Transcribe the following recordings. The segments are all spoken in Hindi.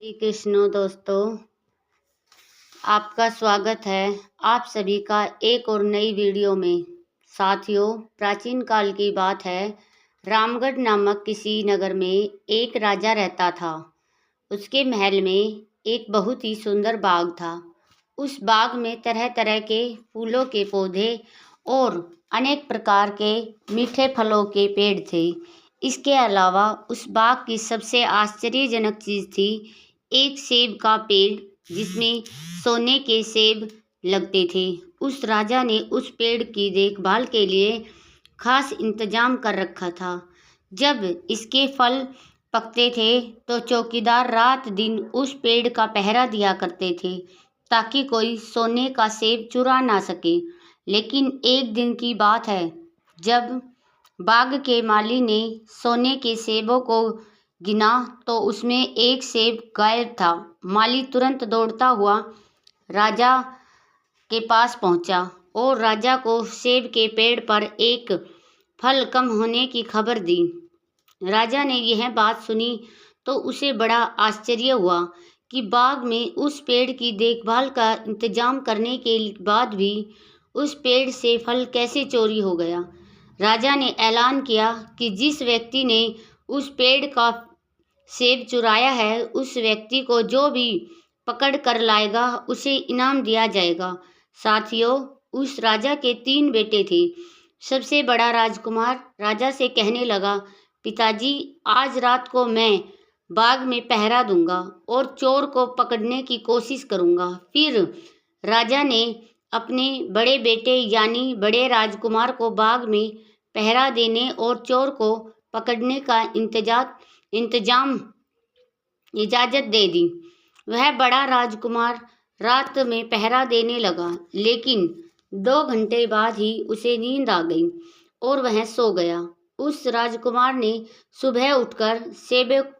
श्री कृष्ण दोस्तों, आपका स्वागत है आप सभी का एक और नई वीडियो में। साथियों, प्राचीन काल की बात है। रामगढ़ नामक किसी नगर में एक राजा रहता था। उसके महल में एक बहुत ही सुंदर बाग था। उस बाग में तरह तरह के फूलों के पौधे और अनेक प्रकार के मीठे फलों के पेड़ थे। इसके अलावा उस बाग की सबसे आश्चर्यजनक चीज़ थी एक सेब का पेड़ जिसमें सोने के सेब लगते थे। उस राजा ने उस पेड़ की देखभाल के लिए खास इंतजाम कर रखा था। जब इसके फल पकते थे तो चौकीदार रात दिन उस पेड़ का पहरा दिया करते थे ताकि कोई सोने का सेब चुरा ना सके। लेकिन एक दिन की बात है, जब बाग के माली ने सोने के सेबों को गिना तो उसमें एक सेब गायब था। माली तुरंत दौड़ता हुआ राजा के पास पहुंचा और राजा को सेब के पेड़ पर एक फल कम होने की खबर दी। राजा ने यह बात सुनी तो उसे बड़ा आश्चर्य हुआ कि बाग में उस पेड़ की देखभाल का इंतजाम करने के बाद भी उस पेड़ से फल कैसे चोरी हो गया। राजा ने ऐलान किया कि जिस व्यक्ति ने उस पेड़ का सेब चुराया है, उस व्यक्ति को जो भी पकड़ कर लाएगा उसे इनाम दिया जाएगा। साथियों, उस राजा के 3 बेटे थे। सबसे बड़ा राजकुमार राजा से कहने लगा, पिताजी, आज रात को मैं बाग में पहरा दूंगा और चोर को पकड़ने की कोशिश करूंगा। फिर राजा ने अपने बड़े बेटे यानी बड़े राजकुमार को बाग में पहरा देने और चोर को पकड़ने का इजाज़त दे दी। वह बड़ा राजकुमार रात में पहरा देने लगा, लेकिन 2 घंटे बाद ही उसे नींद आ गई और वह सो गया। उस राजकुमार ने सुबह उठकर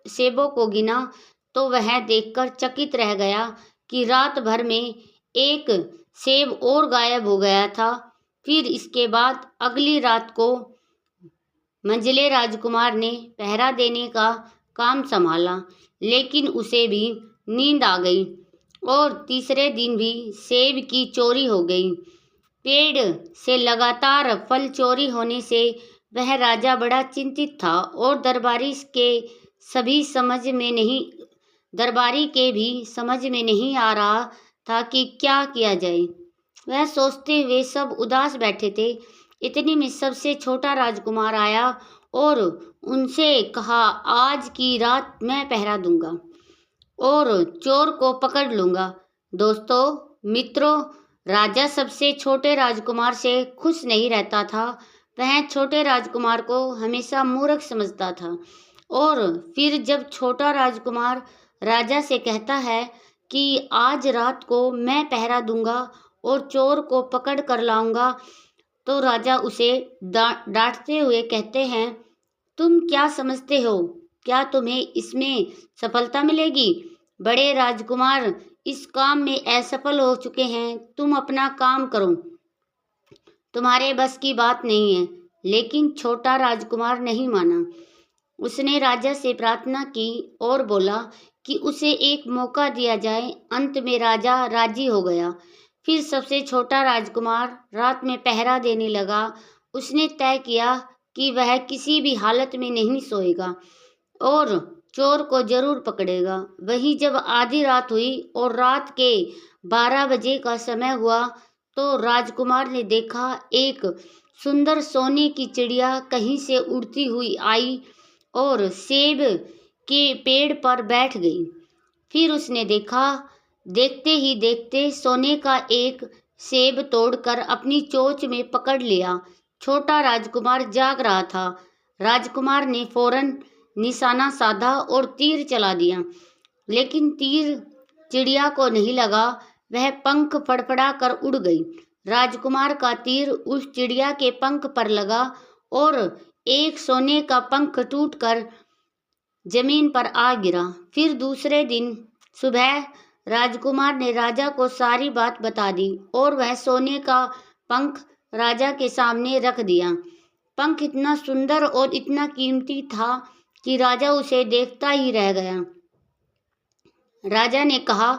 सेबों को गिना तो वह देखकर चकित रह गया कि रात भर में एक सेब और गायब हो गया था। फिर इसके बाद अगली रात को मंझले राजकुमार ने पहरा देने का काम संभाला, लेकिन उसे भी नींद आ गई और तीसरे दिन भी सेब की चोरी हो गई। पेड़ से लगातार फल चोरी होने से वह राजा बड़ा चिंतित था और दरबारी के भी समझ में नहीं आ रहा था कि क्या किया जाए। वह सोचते हुए सब उदास बैठे थे। इतनी में सबसे छोटा राजकुमार आया और उनसे कहा, आज की रात मैं पहरा दूंगा और चोर को पकड़ लूंगा। दोस्तों मित्रों, राजा सबसे छोटे राजकुमार से खुश नहीं रहता था। वह छोटे राजकुमार को हमेशा मूर्ख समझता था। और फिर जब छोटा राजकुमार राजा से कहता है कि आज रात को मैं पहरा दूंगा और चोर को पकड़ कर लाऊंगा, तो राजा उसे डांटते हुए कहते हैं, तुम क्या समझते हो? क्या तुम्हें इसमें सफलता मिलेगी? बड़े राजकुमार इस काम में असफल हो चुके हैं। तुम अपना काम करो, तुम्हारे बस की बात नहीं है। लेकिन छोटा राजकुमार नहीं माना। उसने राजा से प्रार्थना की और बोला कि उसे एक मौका दिया जाए। अंत में राजा राजी हो गया। फिर सबसे छोटा राजकुमार रात में पहरा देने लगा। उसने तय किया कि वह किसी भी हालत में नहीं सोएगा और चोर को जरूर पकड़ेगा। वही जब आधी रात हुई और रात के 12 बजे का समय हुआ तो राजकुमार ने देखा एक सुंदर सोने की चिड़िया कहीं से उड़ती हुई आई और सेब के पेड़ पर बैठ गई। फिर उसने देखा, देखते ही देखते सोने का एक सेब तोड़कर अपनी चोंच में पकड़ लिया। छोटा राजकुमार जाग रहा था। राजकुमार ने फौरन निशाना साधा और तीर चला दिया, लेकिन तीर चिड़िया को नहीं लगा। वह पंख फड़फड़ा कर उड़ गई। राजकुमार का तीर उस चिड़िया के पंख पर लगा और एक सोने का पंख टूटकर जमीन पर आ गिरा। फिर दूसरे दिन सुबह राजकुमार ने राजा को सारी बात बता दी और वह सोने का पंख राजा के सामने रख दिया। पंख इतना सुंदर और इतना कीमती था कि राजा उसे देखता ही रह गया। राजा ने कहा,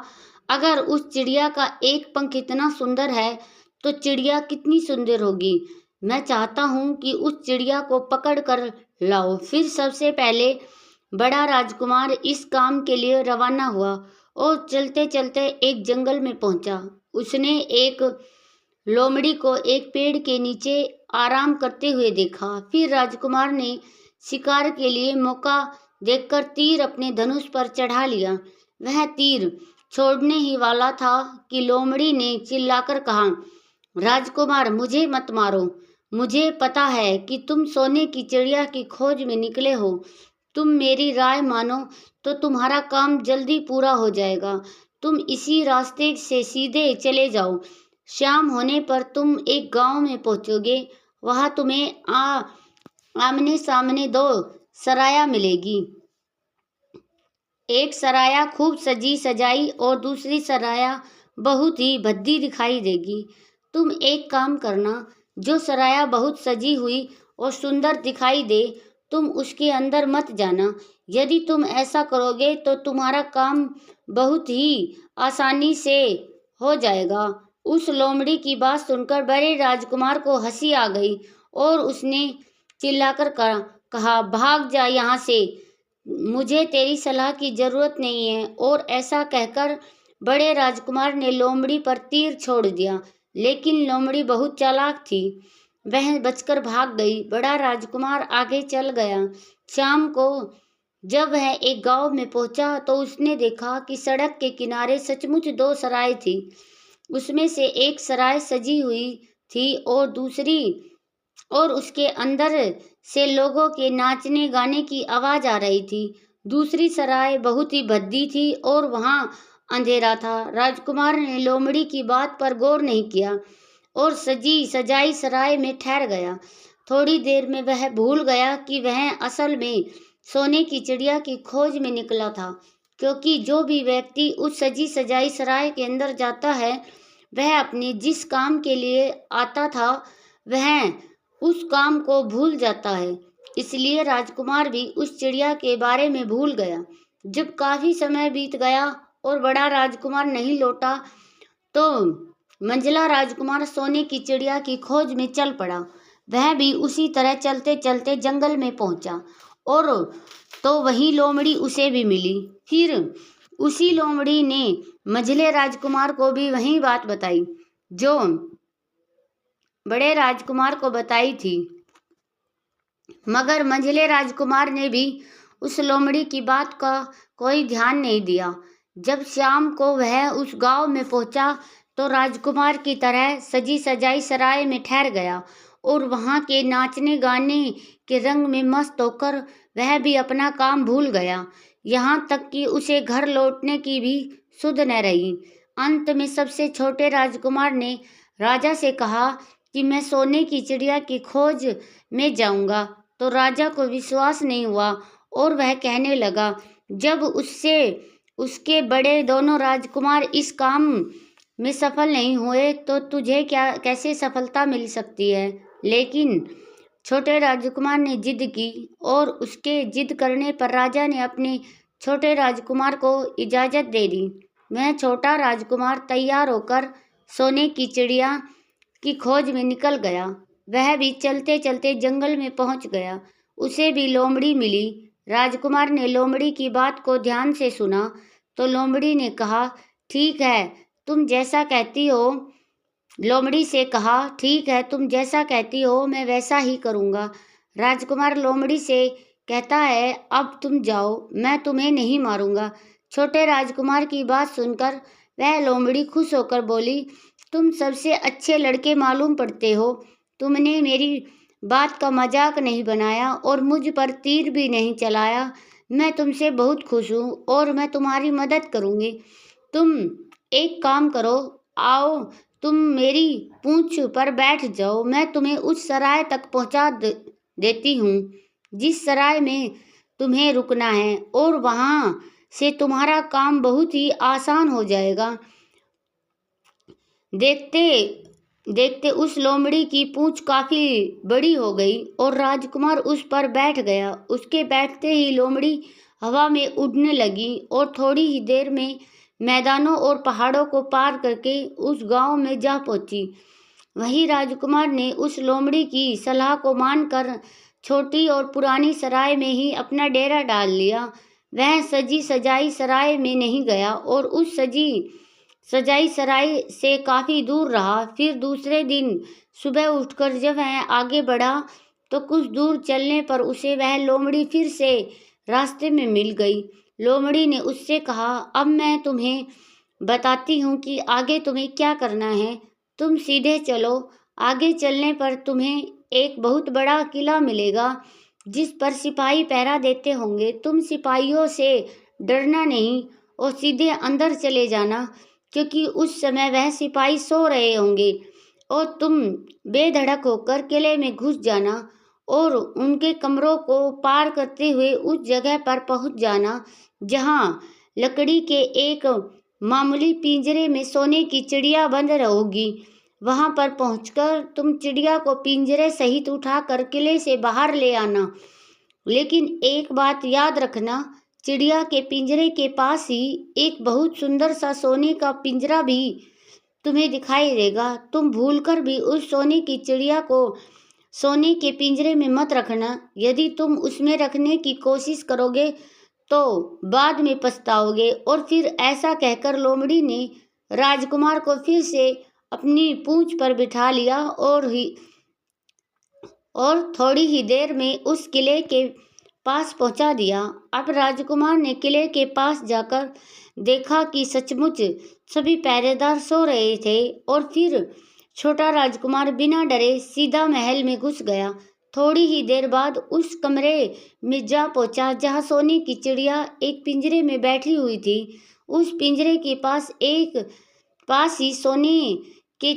अगर उस चिड़िया का एक पंख इतना सुंदर है तो चिड़िया कितनी सुंदर होगी। मैं चाहता हूँ कि उस चिड़िया को पकड़ कर लाओ। फिर सबसे पहले बड़ा राजकुमार इस काम के लिए रवाना हुआ और चलते चलते एक जंगल में पहुंचा। उसने एक लोमड़ी को एक पेड़ के नीचे आराम करते हुए देखा। फिर राजकुमार ने शिकार के लिए मौका देखकर तीर अपने धनुष पर चढ़ा लिया। वह तीर छोड़ने ही वाला था कि लोमड़ी ने चिल्लाकर कहा, राजकुमार, मुझे मत मारो। मुझे पता है कि तुम सोने की चिड़िया की खोज में निकले हो। तुम मेरी राय मानो तो तुम्हारा काम जल्दी पूरा हो जाएगा। तुम इसी रास्ते से सीधे चले जाओ। शाम होने पर तुम एक गांव में पहुंचोगे। वहां तुम्हें आमने सामने दो सराया मिलेगी। एक सराया खूब सजी सजाई और दूसरी सराया बहुत ही भद्दी दिखाई देगी। तुम एक काम करना, जो सराया बहुत सजी हुई और सुंदर दिखाई दे, तुम उसके अंदर मत जाना। यदि तुम ऐसा करोगे तो तुम्हारा काम बहुत ही आसानी से हो जाएगा। उस लोमड़ी की बात सुनकर बड़े राजकुमार को हंसी आ गई और उसने चिल्लाकर कहा, भाग जा यहाँ से, मुझे तेरी सलाह की जरूरत नहीं है। और ऐसा कहकर बड़े राजकुमार ने लोमड़ी पर तीर छोड़ दिया। लेकिन लोमड़ी बहुत चालाक थी, वह बचकर भाग गई। बड़ा राजकुमार आगे चल गया। शाम को जब वह एक गांव में पहुंचा तो उसने देखा कि सड़क के किनारे सचमुच दो सराय थी। उसमें से एक सराय सजी हुई थी और उसके अंदर से लोगों के नाचने गाने की आवाज आ रही थी। दूसरी सराय बहुत ही भद्दी थी और वहां अंधेरा था। राजकुमार ने लोमड़ी की बात पर गौर नहीं किया और सजी सजाई सराय में ठहर गया। थोड़ी देर में वह भूल गया कि वह असल में सोने की चिड़िया की खोज में निकला था, क्योंकि जो भी व्यक्ति उस सजी सजाई सराय के अंदर जाता है वह अपने जिस काम के लिए आता था वह उस काम को भूल जाता है। इसलिए राजकुमार भी उस चिड़िया के बारे में भूल गया। जब काफी समय बीत गया और बड़ा राजकुमार नहीं लौटा तो मंझला राजकुमार सोने की चिड़िया की खोज में चल पड़ा। वह भी उसी तरह चलते चलते जंगल में पहुंचा और तो वही लोमड़ी उसे भी मिली। फिर उसी लोमड़ी ने मंझले राजकुमार को भी वही बात बताई जो बड़े राजकुमार को बताई थी, मगर मंझले राजकुमार ने भी उस लोमड़ी की बात का कोई ध्यान नहीं दिया। जब शाम को वह उस गांव में पहुंचा तो राजकुमार की तरह सजी सजाई सराय में ठहर गया और वहां के नाचने गाने के रंग में मस्त होकर वह भी अपना काम भूल गया। यहाँ तक कि उसे घर लौटने की भी सुध न रही। अंत में सबसे छोटे राजकुमार ने राजा से कहा कि मैं सोने की चिड़िया की खोज में जाऊंगा। तो राजा को विश्वास नहीं हुआ और वह कहने लगा, जब उसके बड़े दोनों राजकुमार इस काम में सफल नहीं हुए तो तुझे कैसे सफलता मिल सकती है। लेकिन छोटे राजकुमार ने जिद की और उसके जिद करने पर राजा ने अपने छोटे राजकुमार को इजाजत दे दी। वह छोटा राजकुमार तैयार होकर सोने की चिड़िया की खोज में निकल गया। वह भी चलते चलते जंगल में पहुंच गया। उसे भी लोमड़ी मिली। राजकुमार ने लोमड़ी की बात को ध्यान से सुना तो लोमड़ी ने कहा, ठीक है तुम जैसा कहती हो। लोमड़ी से कहा, ठीक है तुम जैसा कहती हो मैं वैसा ही करूँगा। राजकुमार लोमड़ी से कहता है, अब तुम जाओ, मैं तुम्हें नहीं मारूंगा। छोटे राजकुमार की बात सुनकर वह लोमड़ी खुश होकर बोली, तुम सबसे अच्छे लड़के मालूम पड़ते हो। तुमने मेरी बात का मजाक नहीं बनाया और मुझ पर तीर भी नहीं चलाया। मैं तुमसे बहुत खुश हूँ और मैं तुम्हारी मदद करूँगी। तुम एक काम करो, आओ तुम मेरी पूंछ पर बैठ जाओ। मैं तुम्हें उस सराय तक पहुँचा देती हूँ जिस सराय में तुम्हें रुकना है और वहाँ से तुम्हारा काम बहुत ही आसान हो जाएगा। देखते देखते उस लोमड़ी की पूंछ काफी बड़ी हो गई और राजकुमार उस पर बैठ गया। उसके बैठते ही लोमड़ी हवा में उड़ने लगी और थोड़ी ही देर में मैदानों और पहाड़ों को पार करके उस गांव में जा पहुंची। वही राजकुमार ने उस लोमड़ी की सलाह को मानकर छोटी और पुरानी सराय में ही अपना डेरा डाल लिया। वह सजी सजाई सराय में नहीं गया और उस सजी सजाई सराय से काफी दूर रहा। फिर दूसरे दिन सुबह उठकर जब वह आगे बढ़ा तो कुछ दूर चलने पर उसे वह लोमड़ी फिर से रास्ते में मिल गई। लोमड़ी ने उससे कहा, अब मैं तुम्हें बताती हूँ कि आगे तुम्हें क्या करना है। तुम सीधे चलो। आगे चलने पर तुम्हें एक बहुत बड़ा किला मिलेगा जिस पर सिपाही पहरा देते होंगे। तुम सिपाहियों से डरना नहीं और सीधे अंदर चले जाना, क्योंकि उस समय वह सिपाही सो रहे होंगे, और तुम बेधड़क होकर किले में घुस जाना और उनके कमरों को पार करते हुए उस जगह पर पहुंच जाना जहां लकड़ी के एक मामूली पिंजरे में सोने की चिड़िया बंद होगी। वहां पर पहुंचकर तुम चिड़िया को पिंजरे सहित उठाकर किले से बाहर ले आना। लेकिन एक बात याद रखना, चिड़िया के पिंजरे के पास ही एक बहुत सुंदर सा सोने का पिंजरा भी तुम्हें दिखाई देगा। तुम भूलकर भी उस सोने की चिड़िया को सोने के पिंजरे में मत रखना। यदि तुम उसमें रखने की कोशिश करोगे तो बाद में पछताओगे। और फिर ऐसा कहकर लोमड़ी ने राजकुमार को फिर से अपनी पूंछ पर बिठा लिया और थोड़ी ही देर में उस किले के पास पहुंचा दिया। अब राजकुमार ने किले के पास जाकर देखा कि सचमुच सभी पहरेदार सो रहे थे, और फिर छोटा राजकुमार बिना डरे सीधा महल में घुस गया। थोड़ी ही देर बाद उस कमरे में जा पहुंचा जहां सोने की चिड़िया एक पिंजरे में बैठी हुई थी। उस पिंजरे के पास ही सोने के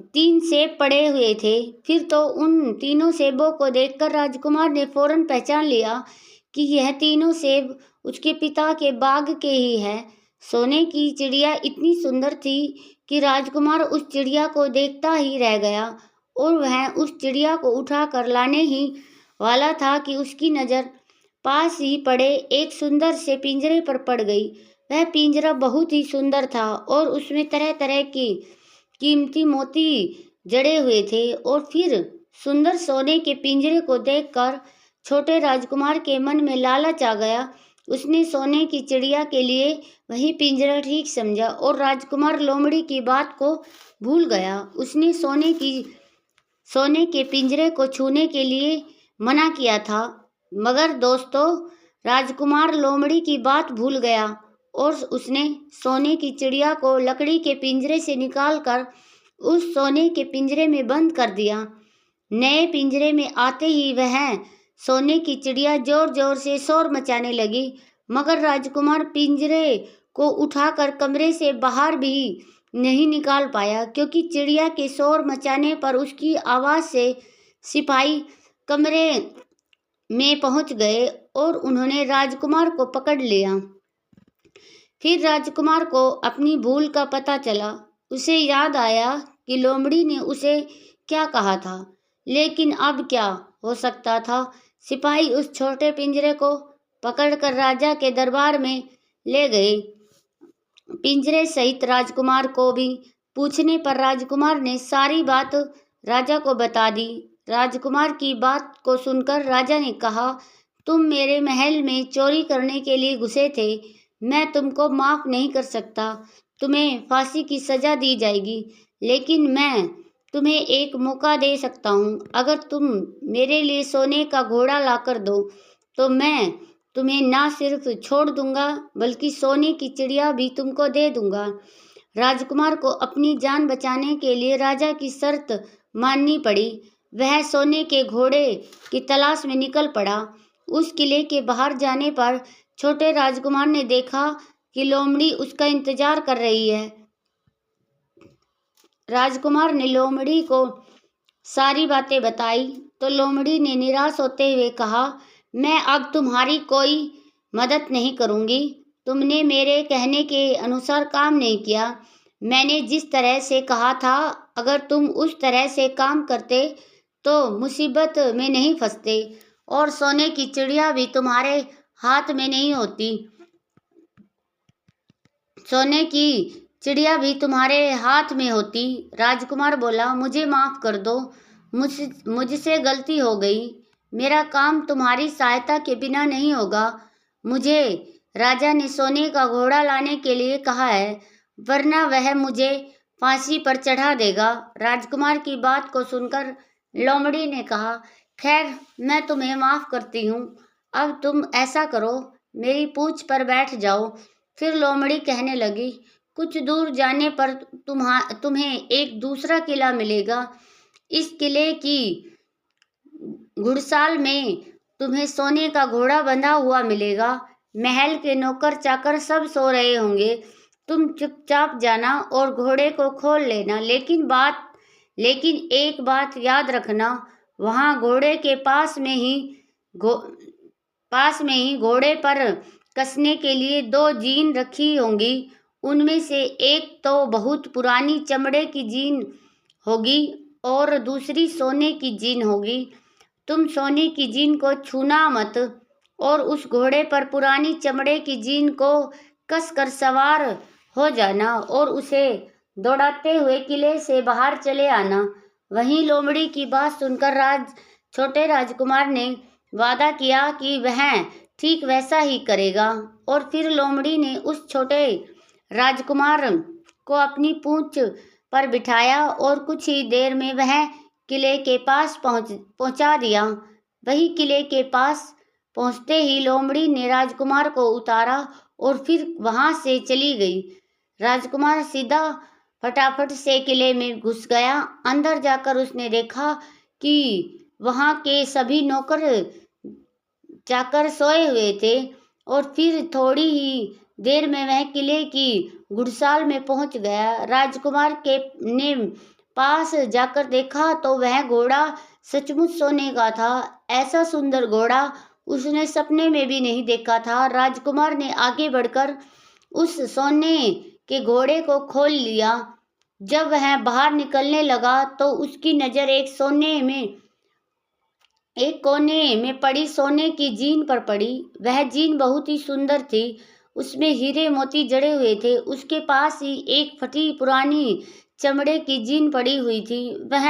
तीन सेब पड़े हुए थे। फिर तो उन तीनों सेबों को देखकर राजकुमार ने फौरन पहचान लिया कि यह तीनों सेब उसके पिता के बाग के ही है। सोने की चिड़िया इतनी सुंदर थी कि राजकुमार उस चिड़िया को देखता ही रह गया, और वह उस चिड़िया को उठा कर लाने ही वाला था कि उसकी नज़र पास ही पड़े एक सुंदर से पिंजरे पर पड़ गई। वह पिंजरा बहुत ही सुंदर था और उसमें तरह तरह की कीमती मोती जड़े हुए थे। और फिर सुंदर सोने के पिंजरे को देखकर छोटे राजकुमार के मन में लालच आ गया। उसने सोने की चिड़िया के लिए वही पिंजरा ठीक समझा और राजकुमार लोमड़ी की बात को भूल गया। उसने सोने के पिंजरे को छूने के लिए मना किया था, मगर दोस्तों, राजकुमार लोमड़ी की बात भूल गया और उसने सोने की चिड़िया को लकड़ी के पिंजरे से निकालकर उस सोने के पिंजरे में बंद कर दिया। नए पिंजरे में आते ही वह सोने की चिड़िया जोर जोर से शोर मचाने लगी, मगर राजकुमार पिंजरे को उठाकर कमरे से बाहर भी नहीं निकाल पाया, क्योंकि चिड़िया के शोर मचाने पर उसकी आवाज़ से सिपाही कमरे में पहुंच गए और उन्होंने राजकुमार को पकड़ लिया। फिर राजकुमार को अपनी भूल का पता चला। उसे याद आया कि लोमड़ी ने उसे क्या कहा था, लेकिन अब क्या हो सकता था। सिपाही उस छोटे पिंजरे को पकड़कर राजा के दरबार में ले गए। पिंजरे सहित राजकुमार को भी पूछने पर राजकुमार ने सारी बात राजा को बता दी। राजकुमार की बात को सुनकर राजा ने कहा, तुम मेरे महल में चोरी करने के लिए घुसे थे। मैं तुमको माफ़ नहीं कर सकता। तुम्हें फांसी की सज़ा दी जाएगी, लेकिन मैं तुम्हें एक मौका दे सकता हूँ। अगर तुम मेरे लिए सोने का घोड़ा लाकर दो तो मैं तुम्हें ना सिर्फ छोड़ दूंगा बल्कि सोने की चिड़िया भी तुमको दे दूंगा। राजकुमार को अपनी जान बचाने के लिए राजा की शर्त माननी पड़ी। वह सोने के घोड़े की तलाश में निकल पड़ा। उस किले के बाहर जाने पर छोटे राजकुमार ने देखा कि लोमड़ी उसका इंतजार कर रही है। राजकुमार ने लोमड़ी को सारी बातें बताई तो लोमड़ी ने निराश होते हुए कहा, मैं अब तुम्हारी कोई मदद नहीं करूँगी। तुमने मेरे कहने के अनुसार काम नहीं किया। मैंने जिस तरह से कहा था, अगर तुम उस तरह से काम करते तो मुसीबत में नहीं फंसते और सोने की चिड़िया भी तुम्हारे हाथ में नहीं होती। सोने की चिड़िया भी तुम्हारे हाथ में होती। राजकुमार बोला, मुझे माफ कर दो, मुझसे गलती हो गई। मेरा काम तुम्हारी सहायता के बिना नहीं होगा। मुझे राजा ने सोने का घोड़ा लाने के लिए कहा है, वरना वह मुझे फांसी पर चढ़ा देगा। राजकुमार की बात को सुनकर लोमड़ी ने कहा, खैर, मैं तुम्हें माफ करती हूँ। अब तुम ऐसा करो, मेरी पूंछ पर बैठ जाओ। फिर लोमड़ी कहने लगी, कुछ दूर जाने पर तुम्हें एक दूसरा किला मिलेगा। इस किले की घुड़साल में तुम्हें सोने का घोड़ा बंधा हुआ मिलेगा। महल के नौकर चाकर सब सो रहे होंगे। तुम चुपचाप जाना और घोड़े को खोल लेना, लेकिन एक बात याद रखना, वहां घोड़े के पास में ही घोड़े पर कसने के लिए 2 जीन रखी होंगी। उनमें से एक तो बहुत पुरानी चमड़े की जीन होगी और दूसरी सोने की जीन होगी। तुम सोने की जीन को छूना मत और उस घोड़े पर पुरानी चमड़े की जीन को कस कर सवार हो जाना और उसे दौड़ाते हुए किले से बाहर चले आना। वहीं लोमड़ी की बात सुनकर छोटे राजकुमार ने वादा किया कि वह ठीक वैसा ही करेगा। और फिर लोमड़ी ने उस छोटे राजकुमार को अपनी पूंछ पर बिठाया और कुछ ही देर में वह किले के पास पहुंचा दिया। वही किले के पास पहुंचते ही लोमड़ी ने राजकुमार को उतारा और फिर वहां से चली गई। राजकुमार सीधा फटाफट से किले में घुस गया। अंदर जाकर उसने देखा कि वहां के सभी नौकर चाकर सोए हुए थे और फिर थोड़ी ही देर में वह किले की घुड़साल में पहुंच गया। राजकुमार ने पास जाकर देखा तो वह घोड़ा सचमुच सोने का था। ऐसा सुंदर घोड़ा उसने सपने में भी नहीं देखा था। राजकुमार ने आगे बढ़कर उस सोने के घोड़े को खोल लिया। जब वह बाहर निकलने लगा तो उसकी नजर एक कोने में पड़ी सोने की जीन पर पड़ी। वह जीन बहुत ही सुंदर थी, उसमें हीरे मोती जड़े हुए थे। उसके पास ही एक फटी पुरानी चमड़े की जीन पड़ी हुई थी। वह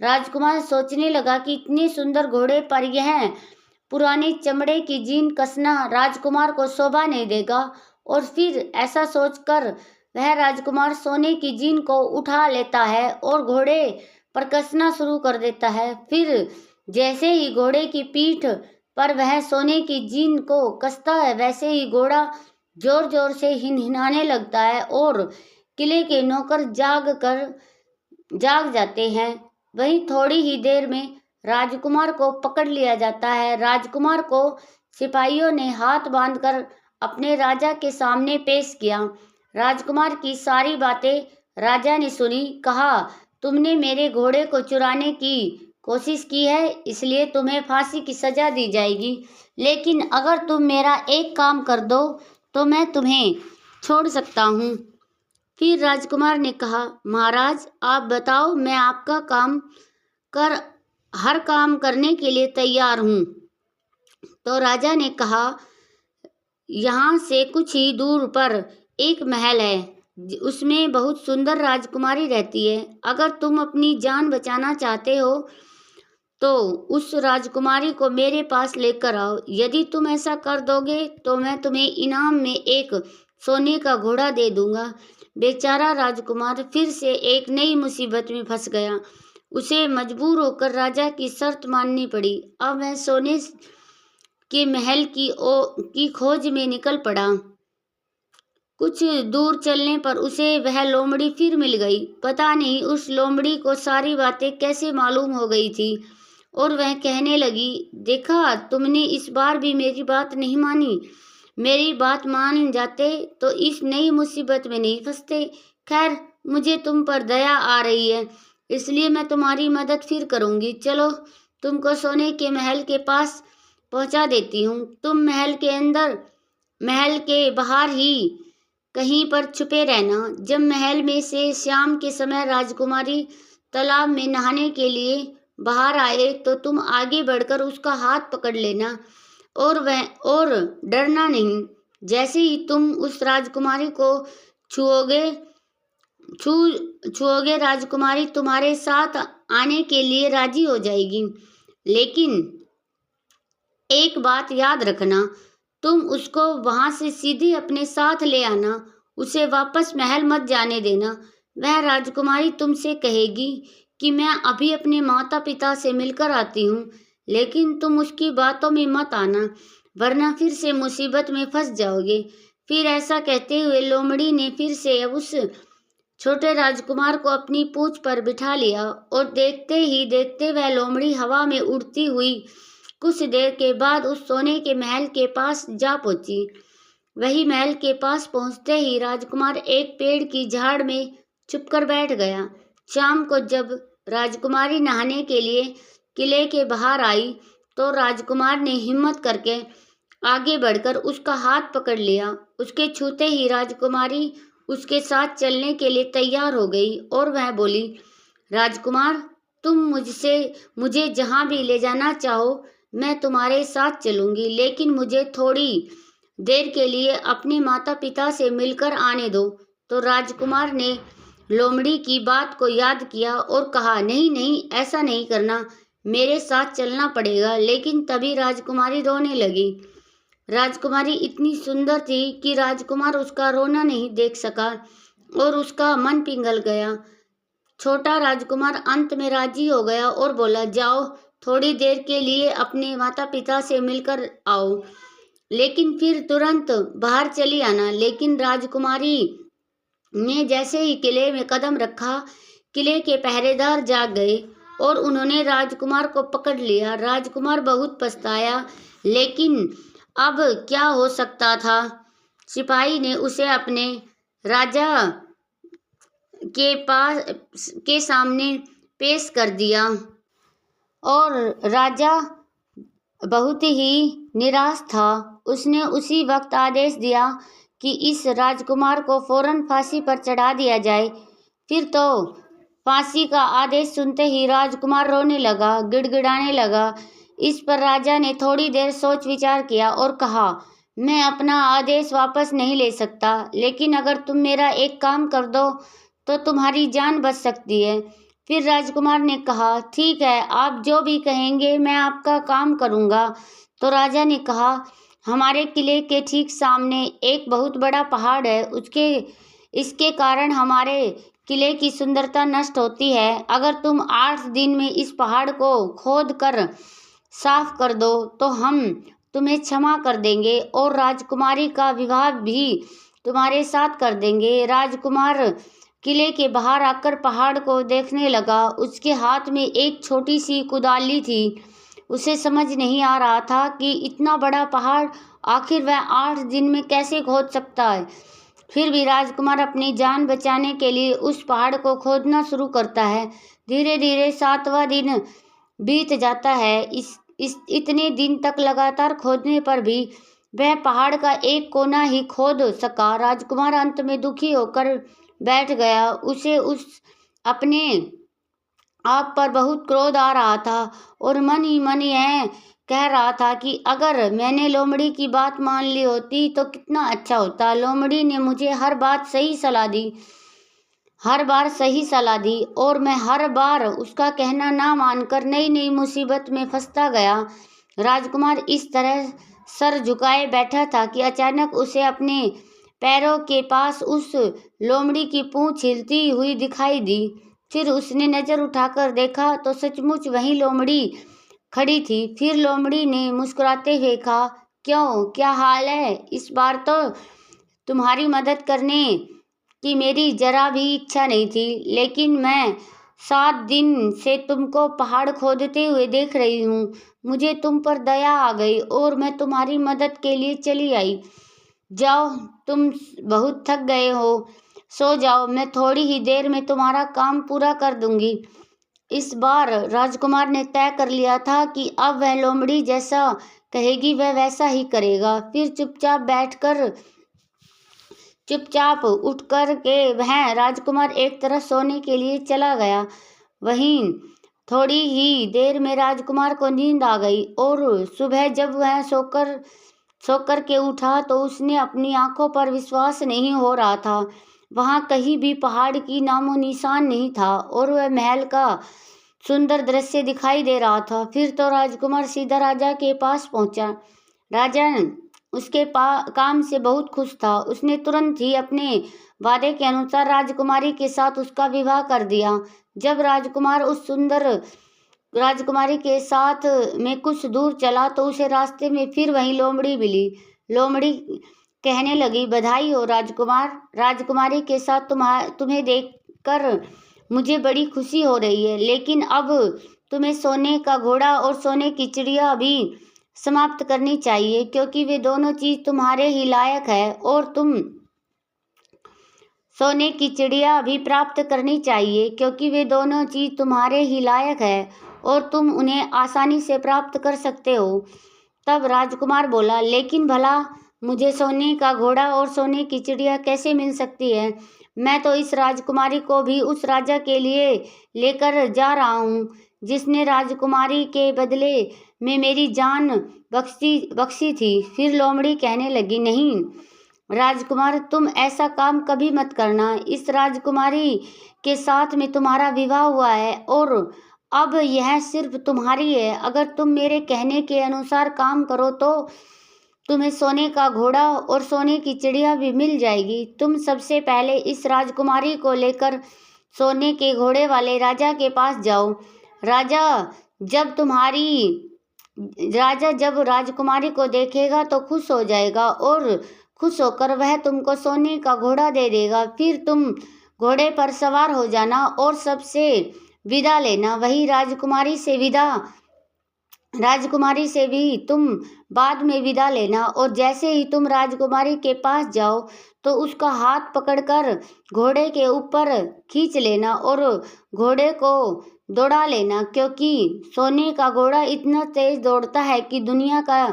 राजकुमार सोचने लगा कि इतने सुंदर घोड़े पर यह पुरानी चमड़े की जीन कसना राजकुमार को शोभा नहीं देगा। और फिर ऐसा सोचकर वह राजकुमार सोने की जीन को उठा लेता है और घोड़े पर कसना शुरू कर देता है। फिर जैसे ही घोड़े की पीठ पर वह सोने की जीन को कसता है, वैसे ही घोड़ा जोर जोर से हिनहिनाने लगता है और किले के नौकर जाग जाते हैं। वहीं थोड़ी ही देर में राजकुमार को पकड़ लिया जाता है। राजकुमार को सिपाहियों ने हाथ बांधकर अपने राजा के सामने पेश किया। राजकुमार की सारी बातें राजा ने सुनी। कहा, तुमने मेरे घोड़े को चुराने की कोशिश की है, इसलिए तुम्हें फांसी की सजा दी जाएगी। लेकिन अगर तुम मेरा एक काम कर दो तो मैं तुम्हें छोड़ सकता हूँ। फिर राजकुमार ने कहा, महाराज, आप बताओ, मैं आपका हर काम करने के लिए तैयार हूँ। तो राजा ने कहा, यहाँ से कुछ ही दूर पर एक महल है, उसमें बहुत सुंदर राजकुमारी रहती है। अगर तुम अपनी जान बचाना चाहते हो तो उस राजकुमारी को मेरे पास लेकर आओ। यदि तुम ऐसा कर दोगे तो मैं तुम्हें इनाम में एक सोने का घोड़ा दे दूंगा। बेचारा राजकुमार फिर से एक नई मुसीबत में फंस गया। उसे मजबूर होकर राजा की शर्त माननी पड़ी। अब वह सोने के महल की खोज में निकल पड़ा। कुछ दूर चलने पर उसे वह लोमड़ी फिर मिल गई। पता नहीं उस लोमड़ी को सारी बातें कैसे मालूम हो गई थी और वह कहने लगी, देखा, तुमने इस बार भी मेरी बात नहीं मानी। मेरी बात मान जाते तो इस नई मुसीबत में नहीं फंसते। खैर, मुझे तुम पर दया आ रही है, इसलिए मैं तुम्हारी मदद फिर करूंगी। चलो, तुमको सोने के महल के पास पहुंचा देती हूँ। तुम महल के बाहर ही कहीं पर छुपे रहना। जब महल में से शाम के समय राजकुमारी तालाब में नहाने के लिए बाहर आए तो तुम आगे बढ़कर उसका हाथ पकड़ लेना और डरना नहीं। जैसे ही तुम उस राजकुमारी को छुओगे छू छुओगे राजकुमारी तुम्हारे साथ आने के लिए राजी हो जाएगी। लेकिन एक बात याद रखना, तुम उसको वहां से सीधे अपने साथ ले आना, उसे वापस महल मत जाने देना। वह राजकुमारी तुमसे कहेगी कि मैं अभी अपने माता पिता से मिलकर आती हूँ, लेकिन तुम उसकी बातों में मत आना, वरना फिर से मुसीबत में फंस जाओगे। फिर ऐसा कहते हुए लोमड़ी ने फिर से उस छोटे राजकुमार को अपनी पूंछ पर बिठा लिया और देखते ही देखते वह लोमड़ी हवा में उड़ती हुई कुछ देर के बाद उस सोने के महल के पास जा पहुंची। वही महल के पास पहुंचते ही राजकुमार एक पेड़ की झाड़ में छुपकर बैठ गया। शाम को जब राजकुमारी नहाने के लिए किले के बाहर आई तो राजकुमार ने हिम्मत करके आगे बढ़कर उसका हाथ पकड़ लिया। उसके छूते ही राजकुमारी उसके साथ चलने के लिए तैयार हो गई और वह बोली, राजकुमार, तुम मुझे जहां भी ले जाना चाहो मैं तुम्हारे साथ चलूंगी, लेकिन मुझे थोड़ी देर के लिए अपने माता पिता से मिलकर आने दो। तो राजकुमार ने लोमड़ी की बात को याद किया और कहा, नहीं नहीं, ऐसा नहीं करना, मेरे साथ चलना पड़ेगा। लेकिन तभी राजकुमारी रोने लगी। राजकुमारी इतनी सुंदर थी कि राजकुमार उसका रोना नहीं देख सका और उसका मन पिघल गया। छोटा राजकुमार अंत में राजी हो गया और बोला, जाओ, थोड़ी देर के लिए अपने माता पिता से मिलकर आओ, लेकिन फिर तुरंत बाहर चली आना। लेकिन राजकुमारी ने जैसे ही किले में कदम रखा, किले के पहरेदार जाग गए और उन्होंने राजकुमार को पकड़ लिया। राजकुमार बहुत पछताया, लेकिन अब क्या हो सकता था। सिपाही ने उसे अपने राजा के सामने पेश कर दिया और राजा बहुत ही निराश था। उसने उसी वक्त आदेश दिया कि इस राजकुमार को फौरन फांसी पर चढ़ा दिया जाए। फिर तो फांसी का आदेश सुनते ही राजकुमार रोने लगा, गिड़गिड़ाने लगा। इस पर राजा ने थोड़ी देर सोच विचार किया और कहा, मैं अपना आदेश वापस नहीं ले सकता, लेकिन अगर तुम मेरा एक काम कर दो तो तुम्हारी जान बच सकती है। फिर राजकुमार ने कहा, ठीक है, आप जो भी कहेंगे मैं आपका काम करूँगा। तो राजा ने कहा, हमारे किले के ठीक सामने एक बहुत बड़ा पहाड़ है, इसके कारण हमारे किले की सुंदरता नष्ट होती है। अगर तुम 8 दिन में इस पहाड़ को खोद कर साफ कर दो तो हम तुम्हें क्षमा कर देंगे और राजकुमारी का विवाह भी तुम्हारे साथ कर देंगे। राजकुमार किले के बाहर आकर पहाड़ को देखने लगा। उसके हाथ में एक छोटी सी कुदाली थी। उसे समझ नहीं आ रहा था कि इतना बड़ा पहाड़ आखिर वह 8 दिन में कैसे खोद सकता है। फिर भी राजकुमार अपनी जान बचाने के लिए उस पहाड़ को खोदना शुरू करता है। धीरे धीरे 7वां दिन बीत जाता है। इतने दिन तक लगातार खोदने पर भी वह पहाड़ का एक कोना ही खोद सका। राजकुमार अंत में दुखी होकर बैठ गया। उसे अपने आप पर बहुत क्रोध आ रहा था और मन ही मन यह कह रहा था कि अगर मैंने लोमड़ी की बात मान ली होती तो कितना अच्छा होता। लोमड़ी ने मुझे हर बार सही सलाह दी और मैं हर बार उसका कहना ना मानकर नई नई मुसीबत में फंसता गया। राजकुमार इस तरह सर झुकाए बैठा था कि अचानक उसे अपने पैरों के पास उस लोमड़ी की पूंछ हिलती हुई दिखाई दी। फिर उसने नजर उठाकर देखा तो सचमुच वही लोमड़ी खड़ी थी। फिर लोमड़ी ने मुस्कुराते हुए कहा, क्यों, क्या हाल है? इस बार तो तुम्हारी मदद करने की मेरी जरा भी इच्छा नहीं थी, लेकिन मैं 7 दिन से तुमको पहाड़ खोदते हुए देख रही हूँ। मुझे तुम पर दया आ गई और मैं तुम्हारी मदद के लिए चली आई। जाओ, तुम बहुत थक गए हो, सो जाओ, मैं थोड़ी ही देर में तुम्हारा काम पूरा कर दूंगी। इस बार राजकुमार ने तय कर लिया था कि अब वह लोमड़ी जैसा कहेगी वह वैसा ही करेगा। फिर चुपचाप उठकर के वह राजकुमार एक तरफ सोने के लिए चला गया। वहीं थोड़ी ही देर में राजकुमार को नींद आ गई और सुबह जब वह सोकर के उठा तो उसने अपनी आंखों पर विश्वास नहीं हो रहा था। वहां कहीं भी पहाड़ की नामो निशान नहीं था और वह महल का सुंदर दृश्य दिखाई दे रहा था। फिर तो राजकुमार सीधा राजा के पास पहुंचा। राजा उसके काम से बहुत खुश था। उसने तुरंत ही अपने वादे के अनुसार राजकुमारी के साथ उसका विवाह कर दिया। जब राजकुमार उस सुंदर राजकुमारी के साथ में कुछ दूर चला तो उसे रास्ते में फिर वही लोमड़ी मिली। लोमड़ी कहने लगी, बधाई हो राजकुमार, राजकुमारी के साथ तुम्हें देखकर मुझे बड़ी खुशी हो रही है, लेकिन अब तुम्हें सोने का घोड़ा और सोने की चिड़िया भी समाप्त करनी चाहिए, क्योंकि वे दोनों चीज तुम्हारे ही लायक है और तुम सोने की चिड़िया भी प्राप्त करनी चाहिए, क्योंकि वे दोनों चीज तुम्हारे ही लायक है और तुम उन्हें आसानी से प्राप्त कर सकते हो। तब राजकुमार बोला, लेकिन भला मुझे सोने का घोड़ा और सोने की चिड़िया कैसे मिल सकती है? मैं तो इस राजकुमारी को भी उस राजा के लिए लेकर जा रहा हूँ जिसने राजकुमारी के बदले में मेरी जान बख्शी थी। फिर लोमड़ी कहने लगी, नहीं राजकुमार, तुम ऐसा काम कभी मत करना। इस राजकुमारी के साथ में तुम्हारा विवाह हुआ है और अब यह सिर्फ तुम्हारी है। अगर तुम मेरे कहने के अनुसार काम करो तो तुम्हें सोने का घोड़ा और सोने की चिड़िया भी मिल जाएगी। तुम सबसे पहले इस राजकुमारी को लेकर सोने के घोड़े वाले राजा के पास जाओ। राजा जब राजकुमारी को देखेगा तो खुश हो जाएगा और खुश होकर वह तुमको सोने का घोड़ा दे देगा। फिर तुम घोड़े पर सवार हो जाना और सबसे विदा लेना। वही राजकुमारी से भी तुम बाद में विदा लेना और जैसे ही तुम राजकुमारी के पास जाओ तो उसका हाथ पकड़कर घोड़े के ऊपर खींच लेना और घोड़े को दौड़ा लेना, क्योंकि सोने का घोड़ा इतना तेज दौड़ता है कि दुनिया का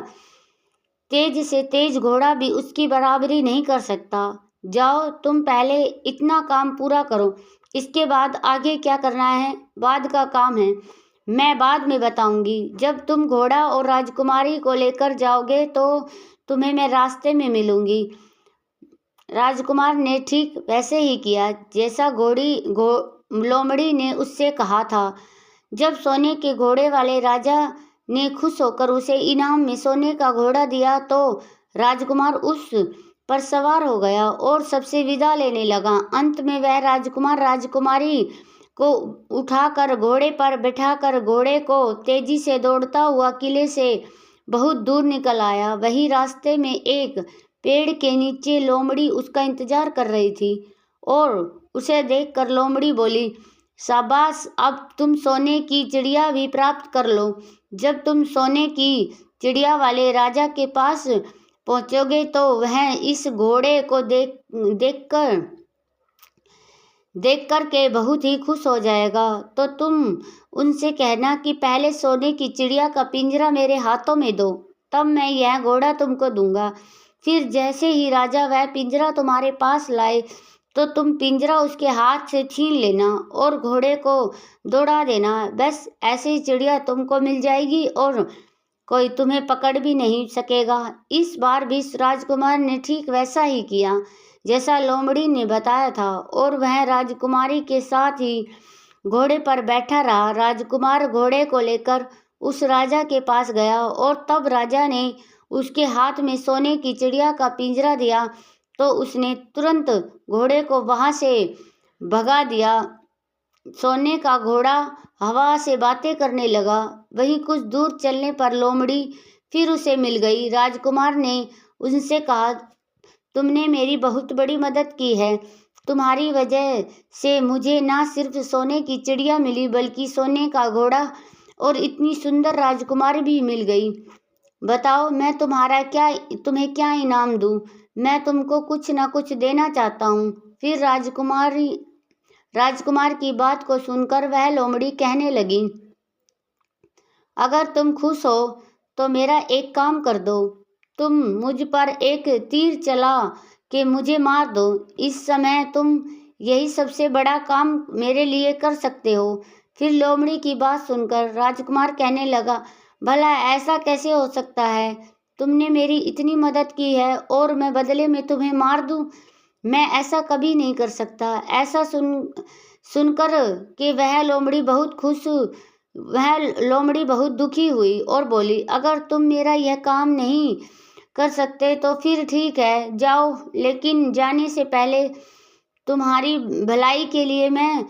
तेज से तेज घोड़ा भी उसकी बराबरी नहीं कर सकता। जाओ, तुम पहले इतना काम पूरा करो, इसके बाद आगे क्या करना है बाद का काम है, मैं बाद में बताऊंगी। जब तुम घोड़ा और राजकुमारी को लेकर जाओगे तो तुम्हें मैं रास्ते में मिलूंगी। राजकुमार ने ठीक वैसे ही किया जैसा लोमड़ी ने उससे कहा था। जब सोने के घोड़े वाले राजा ने खुश होकर उसे इनाम में सोने का घोड़ा दिया तो राजकुमार उस पर सवार हो गया और सबसे विदा लेने लगा। अंत में वह राजकुमारी को उठाकर घोड़े पर बिठाकर घोड़े को तेजी से दौड़ता हुआ किले से बहुत दूर निकल आया। वही रास्ते में एक पेड़ के नीचे लोमड़ी उसका इंतजार कर रही थी और उसे देखकर लोमड़ी बोली, शाबाश, अब तुम सोने की चिड़िया भी प्राप्त कर लो। जब तुम सोने की चिड़िया वाले राजा के पास पहुंचोगे तो वह इस घोड़े को देख कर के बहुत ही खुश हो जाएगा। तो तुम उनसे कहना कि पहले सोने की चिड़िया का पिंजरा मेरे हाथों में दो, तब मैं यह घोड़ा तुमको दूंगा। फिर जैसे ही राजा वह पिंजरा तुम्हारे पास लाए तो तुम पिंजरा उसके हाथ से छीन लेना और घोड़े को दौड़ा देना। बस ऐसे ही चिड़िया तुमको मिल जाएगी और कोई तुम्हें पकड़ भी नहीं सकेगा। इस बार भी राजकुमार ने ठीक वैसा ही किया जैसा लोमड़ी ने बताया था और वह राजकुमारी के साथ ही घोड़े पर बैठा रहा। राजकुमार घोड़े को लेकर उस राजा के पास गया और तब राजा ने उसके हाथ में सोने की चिड़िया का पिंजरा दिया तो उसने तुरंत घोड़े को वहां से भगा दिया। सोने का घोड़ा हवा से बातें करने लगा। वहीं कुछ दूर चलने पर लोमड़ी फिर उसे मिल गई। राजकुमार ने उनसे कहा, तुमने मेरी बहुत बड़ी मदद की है। तुम्हारी वजह से मुझे ना सिर्फ सोने की चिड़िया मिली बल्कि सोने का घोड़ा और इतनी सुंदर राजकुमारी भी मिल गई। बताओ मैं तुम्हें क्या इनाम दूं? मैं तुमको कुछ ना कुछ देना चाहता हूँ। फिर राजकुमार की बात को सुनकर वह लोमड़ी कहने लगी, अगर तुम खुश हो तो मेरा एक काम कर दो, तुम मुझ पर एक तीर चला के मुझे मार दो। इस समय तुम यही सबसे बड़ा काम मेरे लिए कर सकते हो। फिर लोमड़ी की बात सुनकर राजकुमार कहने लगा, भला ऐसा कैसे हो सकता है? तुमने मेरी इतनी मदद की है और मैं बदले में तुम्हें मार दूं? मैं ऐसा कभी नहीं कर सकता। ऐसा सुनकर कि वह लोमड़ी बहुत दुखी हुई और बोली, अगर तुम मेरा यह काम नहीं कर सकते तो फिर ठीक है, जाओ, लेकिन जाने से पहले तुम्हारी भलाई के लिए मैं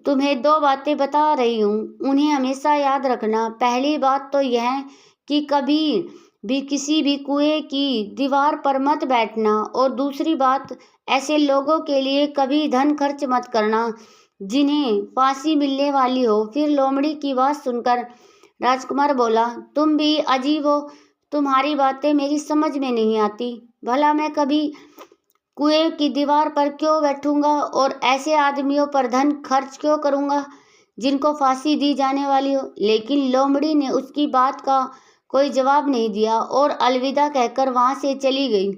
तुम्हें 2 बातें बता रही हूँ, उन्हें हमेशा याद रखना। पहली बात तो यह कि कभी भी किसी भी कुएं की दीवार पर मत बैठना, और दूसरी बात, ऐसे लोगों के लिए कभी धन खर्च मत करना जिन्हें फांसी मिलने वाली हो। फिर लोमड़ी की बात सुनकर राजकुमार बोला, तुम भी अजीब हो, तुम्हारी बातें मेरी समझ में नहीं आती। भला मैं कभी कुएं की दीवार पर क्यों बैठूंगा और ऐसे आदमियों पर धन खर्च क्यों करूंगा जिनको फांसी दी जाने वाली हो? लेकिन लोमड़ी ने उसकी बात का कोई जवाब नहीं दिया और अलविदा कहकर वहां से चली गई।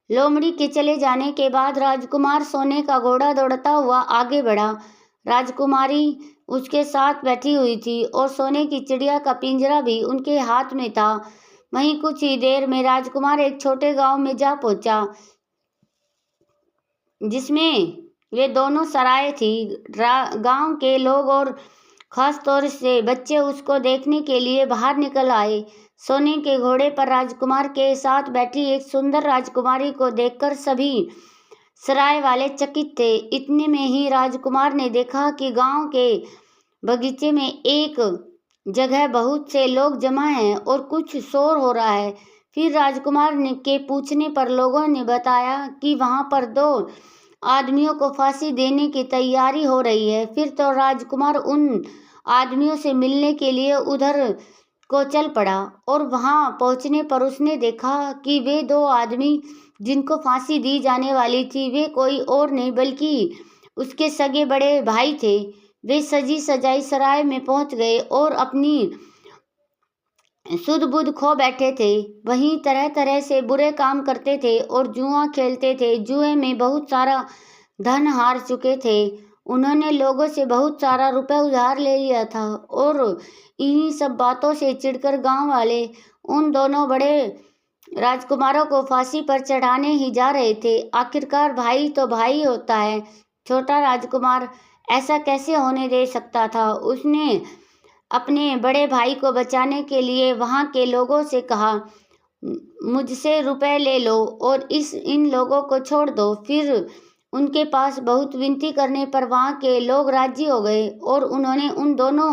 लोमड़ी के चले जाने के बाद राजकुमार सोने का घोड़ा दौड़ता हुआ आगे बढ़ा। राजकुमारी उसके साथ बैठी हुई थी और सोने की चिड़िया का पिंजरा भी उनके हाथ में था। वहीं कुछ ही देर में राजकुमार एक छोटे गांव में जा पहुंचा, जिसमें वे दोनों सराय थी। गांव के लोग और खास तौर से बच्चे उसको देखने के लिए बाहर निकल आए। सोने के घोड़े पर राजकुमार के साथ बैठी एक सुंदर राजकुमारी को देखकर सभी सराय वाले चकित थे। इतने में ही राजकुमार ने देखा कि गांव के बगीचे में एक जगह बहुत से लोग जमा हैं और कुछ शोर हो रहा है। फिर राजकुमार के पूछने पर लोगों ने बताया कि वहां पर 2 आदमियों को फांसी देने की तैयारी हो रही है। फिर तो राजकुमार उन आदमियों से मिलने के लिए उधर को चल पड़ा और वहां पहुंचने पर उसने देखा कि वे 2 आदमी जिनको फांसी दी जाने वाली थी, वे कोई और नहीं बल्कि उसके सगे बड़े भाई थे। वे सजी सजाई सराय में पहुंच गए और अपनी सुध बुध खो बैठे थे। वहीं तरह तरह से बुरे काम करते थे और जुआ खेलते थे। जुए में बहुत सारा धन हार चुके थे। उन्होंने लोगों से बहुत सारा रुपए उधार ले लिया था और इन्हीं सब बातों से चिढ़कर गांव वाले उन दोनों बड़े राजकुमारों को फांसी पर चढ़ाने ही जा रहे थे। आखिरकार भाई तो भाई होता है। छोटा राजकुमार ऐसा कैसे होने दे सकता था? उसने अपने बड़े भाई को बचाने के लिए वहां के लोगों से कहा, मुझसे रुपए ले लो और इन लोगों को छोड़ दो। फिर उनके पास बहुत विनती करने पर वहां के लोग राजी हो गए और उन्होंने उन दोनों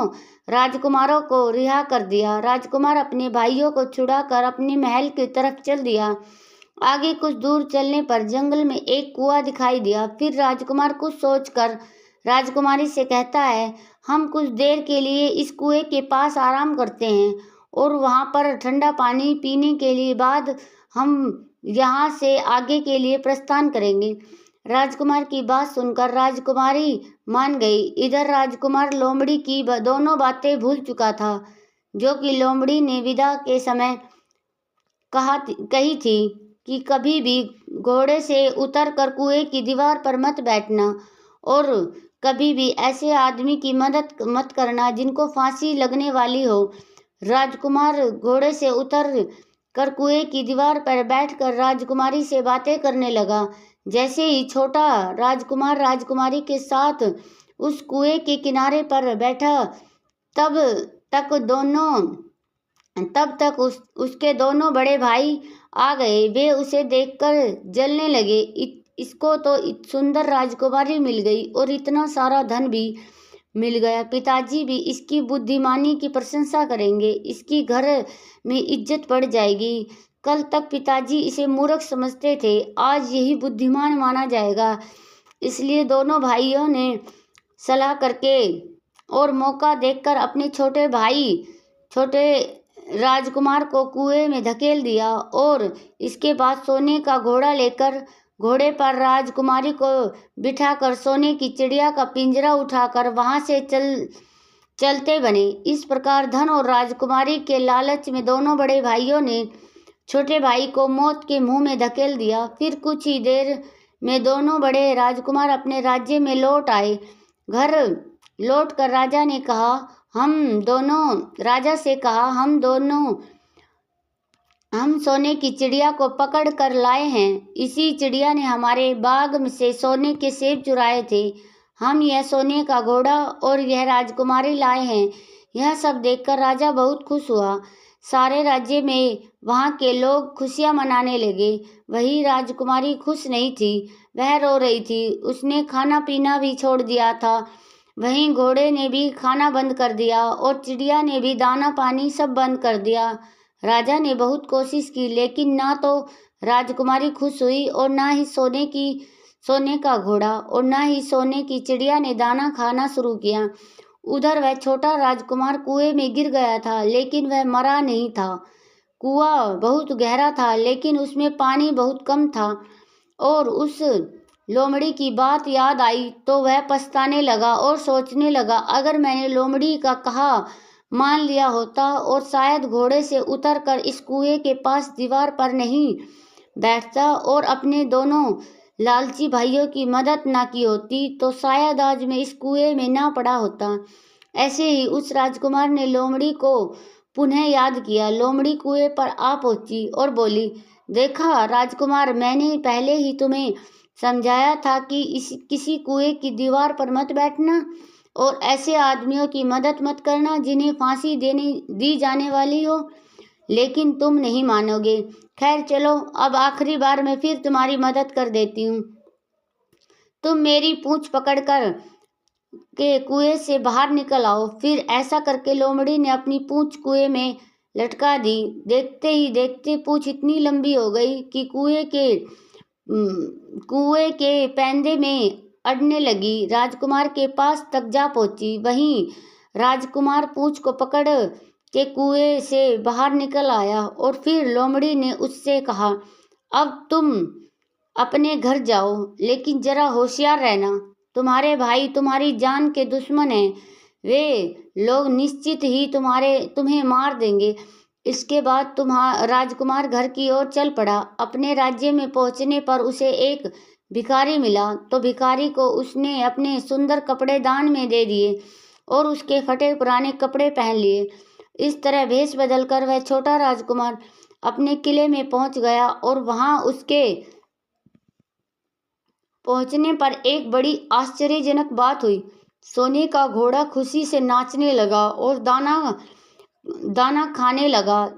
राजकुमारों को रिहा कर दिया। राजकुमार अपने भाइयों को छुड़ाकर अपने महल की तरफ चल दिया। आगे कुछ दूर चलने पर जंगल में एक कुआं दिखाई दिया। फिर राजकुमार कुछ सोचकर राजकुमारी से कहता है, हम कुछ देर के लिए इस कुएं के पास आराम करते हैं और वहां पर ठंडा पानी पीने के लिए बाद हम यहाँ से आगे के लिए प्रस्थान करेंगे। राजकुमार की बात सुनकर राजकुमारी मान गई। इधर राजकुमार लोमड़ी की दोनों बातें भूल चुका था, जो कि लोमड़ी ने विदा के समय कही थी कि कभी भी घोड़े से उतरकर कुएं की दीवार पर मत बैठना और कभी भी ऐसे आदमी की मदद मत करना जिनको फांसी लगने वाली हो। राजकुमार घोड़े से उतर कर कुएं की दीवार पर बैठकर राजकुमारी से बातें करने लगा। जैसे ही छोटा राजकुमार राजकुमारी के साथ उस कुएं के किनारे पर बैठा, तब तक उसके दोनों बड़े भाई आ गए। वे उसे देखकर जलने लगे। इसको तो सुंदर राजकुमारी मिल गई और इतना सारा धन भी मिल गया। पिताजी भी इसकी बुद्धिमानी की प्रशंसा करेंगे। इसकी घर में इज्जत बढ़ जाएगी। कल तक पिताजी इसे मूर्ख समझते थे, आज यही बुद्धिमान माना जाएगा। इसलिए दोनों भाइयों ने सलाह करके और मौका देखकर अपने छोटे राजकुमार को कुएं में धकेल दिया और इसके बाद सोने का घोड़ा लेकर घोड़े पर राजकुमारी को बिठाकर सोने की चिड़िया का पिंजरा उठाकर वहां से चलते बने। इस प्रकार धन और राजकुमारी के लालच में दोनों बड़े भाइयों ने छोटे भाई को मौत के मुंह में धकेल दिया। फिर कुछ ही देर में दोनों बड़े राजकुमार अपने राज्य में लौट आए। घर लौटकर राजा ने कहा, हम सोने की चिड़िया को पकड़ कर लाए हैं। इसी चिड़िया ने हमारे बाग से सोने के सेब चुराए थे। हम यह सोने का घोड़ा और यह राजकुमारी लाए हैं। यह सब देखकर राजा बहुत खुश हुआ। सारे राज्य में वहाँ के लोग खुशियाँ मनाने लगे। वही राजकुमारी खुश नहीं थी, वह रो रही थी। उसने खाना पीना भी छोड़ दिया था। वहीं घोड़े ने भी खाना बंद कर दिया और चिड़िया ने भी दाना पानी सब बंद कर दिया। राजा ने बहुत कोशिश की, लेकिन ना तो राजकुमारी खुश हुई और ना ही सोने का घोड़ा और ना ही सोने की चिड़िया ने दाना खाना शुरू किया। उधर वह छोटा राजकुमार कुएं में गिर गया था, लेकिन वह मरा नहीं था। कुआं बहुत गहरा था, लेकिन उसमें पानी बहुत कम था। और उस लोमड़ी की बात याद आई तो वह पछताने लगा और सोचने लगा, अगर मैंने लोमड़ी का कहा मान लिया होता और शायद घोड़े से उतरकर इस कुएं के पास दीवार पर नहीं बैठता और अपने दोनों लालची भाइयों की मदद ना की होती, तो शायद आज मैं इस कुएं में ना पड़ा होता। ऐसे ही उस राजकुमार ने लोमड़ी को पुनः याद किया। लोमड़ी कुएं पर आ पहुंची और बोली, देखा राजकुमार, मैंने पहले ही तुम्हें समझाया था कि किसी कुएं की दीवार पर मत बैठना और ऐसे आदमियों की मदद मत करना जिन्हें फांसी दी जाने वाली हो, लेकिन तुम नहीं मानोगे। खैर चलो, अब आखिरी बार मैं फिर तुम्हारी मदद कर देती हूँ। तुम मेरी पूंछ पकड़कर के कुएं से बाहर निकल आओ। फिर ऐसा करके लोमड़ी ने अपनी पूंछ कुएं में लटका दी। देखते ही देखते पूंछ इतनी लंबी हो गई कि कुएं के पैंदे में अड़ने लगी। राजकुमार के पास तक जा पहुंची। वहीं राजकुमार पूंछ को पकड़ के कुएं से बाहर निकल आया और फिर लोमड़ी ने उससे कहा, अब तुम अपने घर जाओ, लेकिन जरा होशियार रहना। तुम्हारे भाई तुम्हारी जान के दुश्मन हैं। वे लोग निश्चित ही तुम्हें मार देंगे। इसके बाद राजकुमार घर की ओर चल पड़ा। अपने राज्य में पहुंचने पर उसे एक भिखारी मिला, तो भिखारी को उसने अपने सुंदर कपड़े दान में दे दिए और उसके फटे पुराने कपड़े पहन लिए। इस तरह भेष बदलकर वह छोटा राजकुमार अपने किले में पहुंच गया और वहां उसके पहुंचने पर एक बड़ी आश्चर्यजनक बात हुई। सोने का घोड़ा खुशी से नाचने लगा और दाना खाने लगा।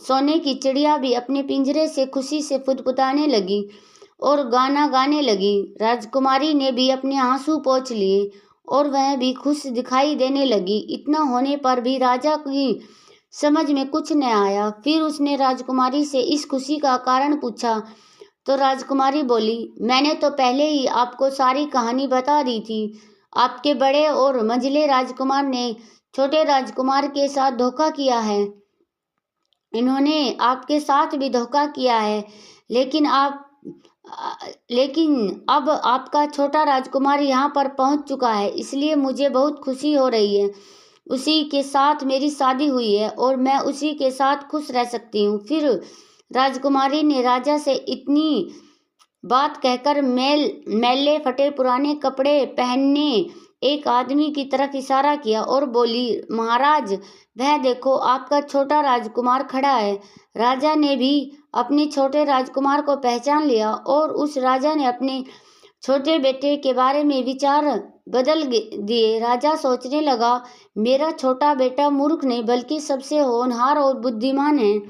सोने की चिड़िया भी अपने पिंजरे से खुशी से फुदफुदाने लगी और गाना गाने लगी। राजकुमारी ने भी अपने आंसू पोंछ लिए और वह भी खुश दिखाई देने लगी। इतना होने पर भी राजा की समझ में कुछ न आया। फिर उसने राजकुमारी से इस खुशी का कारण पूछा, तो राजकुमारी बोली, मैंने तो पहले ही आपको सारी कहानी बता दी थी। आपके बड़े और मंझले राजकुमार ने छोटे राजकुमार के साथ धोखा किया है। इन्होंने आपके साथ भी धोखा किया है, लेकिन अब आपका छोटा राजकुमार यहाँ पर पहुँच चुका है, इसलिए मुझे बहुत खुशी हो रही है। उसी के साथ मेरी शादी हुई है और मैं उसी के साथ खुश रह सकती हूँ। फिर राजकुमारी ने राजा से इतनी बात कहकर मैले फटे पुराने कपड़े पहनने एक आदमी की तरफ इशारा किया और बोली, महाराज, वह देखो आपका छोटा राजकुमार खड़ा है। राजा ने भी अपने छोटे राजकुमार को पहचान लिया और उस राजा ने अपने छोटे बेटे के बारे में विचार बदल दिए। राजा सोचने लगा, मेरा छोटा बेटा मूर्ख नहीं बल्कि सबसे होनहार और बुद्धिमान है।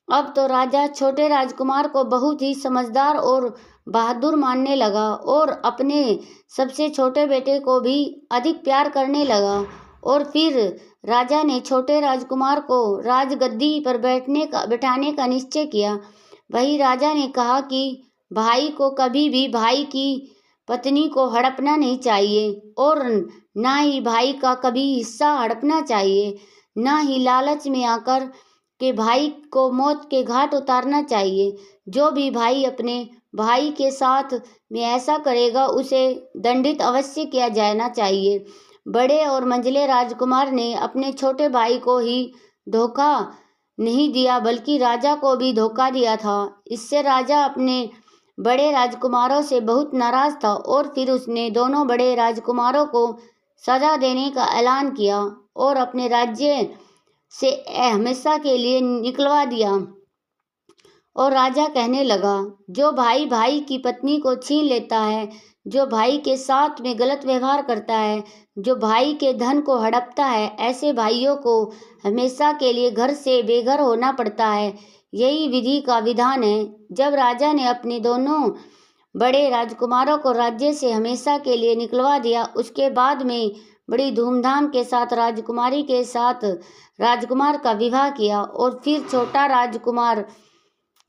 अब तो राजा छोटे राजकुमार को बहुत ही समझदार और बहादुर मानने लगा और अपने सबसे छोटे बेटे को भी अधिक प्यार करने लगा। और फिर राजा ने छोटे राजकुमार को राजगद्दी पर बैठाने का निश्चय किया। वही राजा ने कहा कि भाई को कभी भी भाई की पत्नी को हड़पना नहीं चाहिए और ना ही भाई का कभी हिस्सा हड़पना चाहिए, ना ही लालच में आकर के भाई को मौत के घाट उतारना चाहिए। जो भी भाई अपने भाई के साथ में ऐसा करेगा उसे दंडित अवश्य किया जाना चाहिए। बड़े और मंझले राजकुमार ने अपने छोटे भाई को ही धोखा नहीं दिया बल्कि राजा को भी धोखा दिया था। इससे राजा अपने बड़े राजकुमारों से बहुत नाराज था और फिर उसने दोनों बड़े राजकुमारों को सजा देने का ऐलान किया और अपने राज्य से हमेशा के लिए निकलवा दिया। और राजा कहने लगा, जो भाई भाई की पत्नी को छीन लेता है, जो भाई के साथ में गलत व्यवहार करता है, जो भाई के धन को हड़पता है, ऐसे भाइयों को हमेशा के लिए घर से बेघर होना पड़ता है। यही विधि का विधान है। जब राजा ने अपने दोनों बड़े राजकुमारों को राज्य से हमेशा के लिए निकलवा दिया, उसके बाद में बड़ी धूमधाम के साथ राजकुमारी के साथ राजकुमार का विवाह किया और फिर छोटा राजकुमार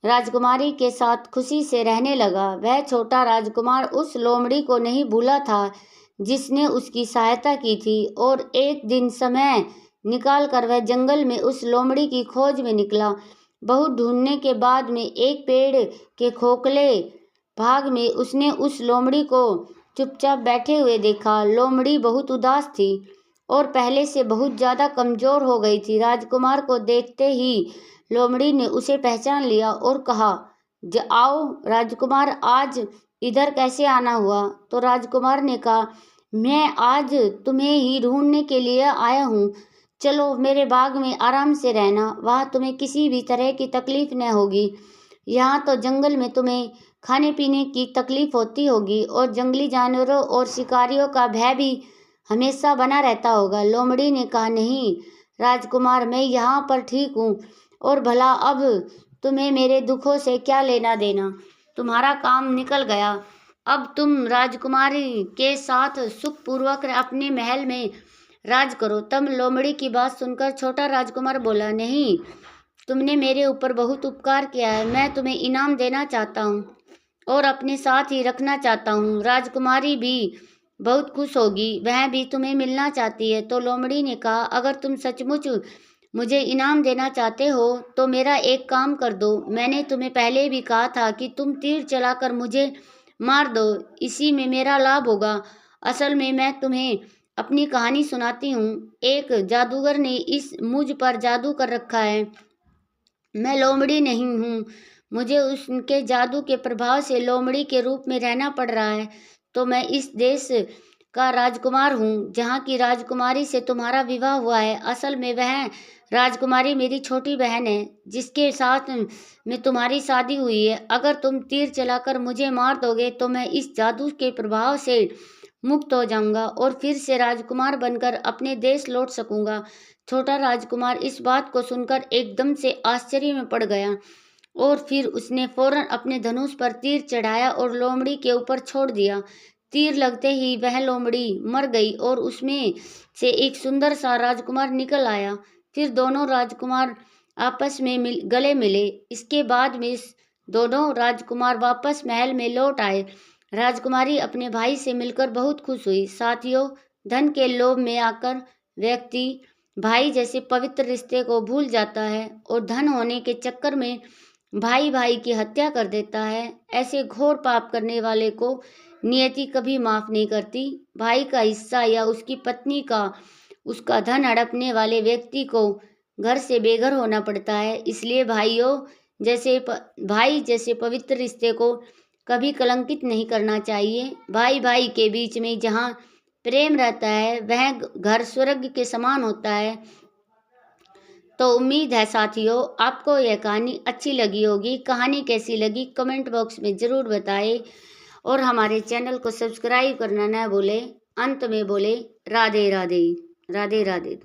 राजकुमारी के साथ खुशी से रहने लगा। वह छोटा राजकुमार उस लोमड़ी को नहीं भूला था जिसने उसकी सहायता की थी, और एक दिन समय निकाल कर वह जंगल में उस लोमड़ी की खोज में निकला। बहुत ढूंढने के बाद में एक पेड़ के खोखले भाग में उसने उस लोमड़ी को चुपचाप बैठे हुए देखा। लोमड़ी बहुत उदास थी और पहले से बहुत ज़्यादा कमज़ोर हो गई थी। राजकुमार को देखते ही लोमड़ी ने उसे पहचान लिया और कहा, आओ राजकुमार, आज इधर कैसे आना हुआ? तो राजकुमार ने कहा, मैं आज तुम्हें ही ढूंढने के लिए आया हूँ। चलो मेरे बाग में आराम से रहना, वहाँ तुम्हें किसी भी तरह की तकलीफ न होगी। यहाँ तो जंगल में तुम्हें खाने पीने की तकलीफ होती होगी और जंगली जानवरों और शिकारियों का भय भी हमेशा बना रहता होगा। लोमड़ी ने कहा, नहीं राजकुमार, मैं यहाँ पर ठीक हूँ, और भला अब तुम्हें मेरे दुखों से क्या लेना देना? तुम्हारा काम निकल गया। अब तुम राजकुमारी के साथ सुखपूर्वक अपने महल में राज करो। तब लोमड़ी की बात सुनकर छोटा राजकुमार बोला, नहीं, तुमने मेरे ऊपर बहुत उपकार किया है। मैं तुम्हें इनाम देना चाहता हूँ और अपने साथ ही रखना चाहता हूँ। राजकुमारी भी बहुत खुश होगी, वह भी तुम्हें मिलना चाहती है। तो लोमड़ी ने कहा, अगर तुम सचमुच मुझे इनाम देना चाहते हो तो मेरा एक काम कर दो। मैंने तुम्हें पहले भी कहा था कि तुम तीर चलाकर मुझे मार दो, इसी में मेरा लाभ होगा। असल में मैं तुम्हें अपनी कहानी सुनाती हूँ। एक जादूगर ने मुझ पर जादू कर रखा है। मैं लोमड़ी नहीं हूँ, मुझे उनके जादू के प्रभाव से लोमड़ी के रूप में रहना पड़ रहा है। तो मैं इस देश का राजकुमार हूँ जहाँ की राजकुमारी से तुम्हारा विवाह हुआ है। असल में वह राजकुमारी मेरी छोटी बहन है जिसके साथ में तुम्हारी शादी हुई है। अगर तुम तीर चलाकर मुझे मार दोगे तो मैं इस जादू के प्रभाव से मुक्त हो जाऊंगा और फिर से राजकुमार बनकर अपने देश लौट सकूंगा। छोटा राजकुमार इस बात को सुनकर एकदम से आश्चर्य में पड़ गया और फिर उसने फौरन अपने धनुष पर तीर चढ़ाया और लोमड़ी के ऊपर छोड़ दिया। तीर लगते ही वह लोमड़ी मर गई और उसमें से एक सुंदर सा राजकुमार निकल आया। फिर दोनों राजकुमार आपस में गले मिले। इसके बाद में दोनों राजकुमार वापस महल में लौट आए। राजकुमारी अपने भाई से मिलकर बहुत खुश हुई। साथियों, धन के लोभ में आकर व्यक्ति भाई जैसे पवित्र रिश्ते को भूल जाता है और धन होने के चक्कर में भाई भाई की हत्या कर देता है। ऐसे घोर पाप करने वाले को नियति कभी माफ नहीं करती। भाई का हिस्सा या उसकी पत्नी का उसका धन हड़पने वाले व्यक्ति को घर से बेघर होना पड़ता है। इसलिए भाई जैसे पवित्र रिश्ते को कभी कलंकित नहीं करना चाहिए। भाई भाई के बीच में जहाँ प्रेम रहता है वह घर स्वर्ग के समान होता है। तो उम्मीद है साथियों आपको यह कहानी अच्छी लगी होगी। कहानी कैसी लगी कमेंट बॉक्स में ज़रूर बताएं और हमारे चैनल को सब्सक्राइब करना न भूलें। अंत में बोले, राधे राधे। राधे राधे।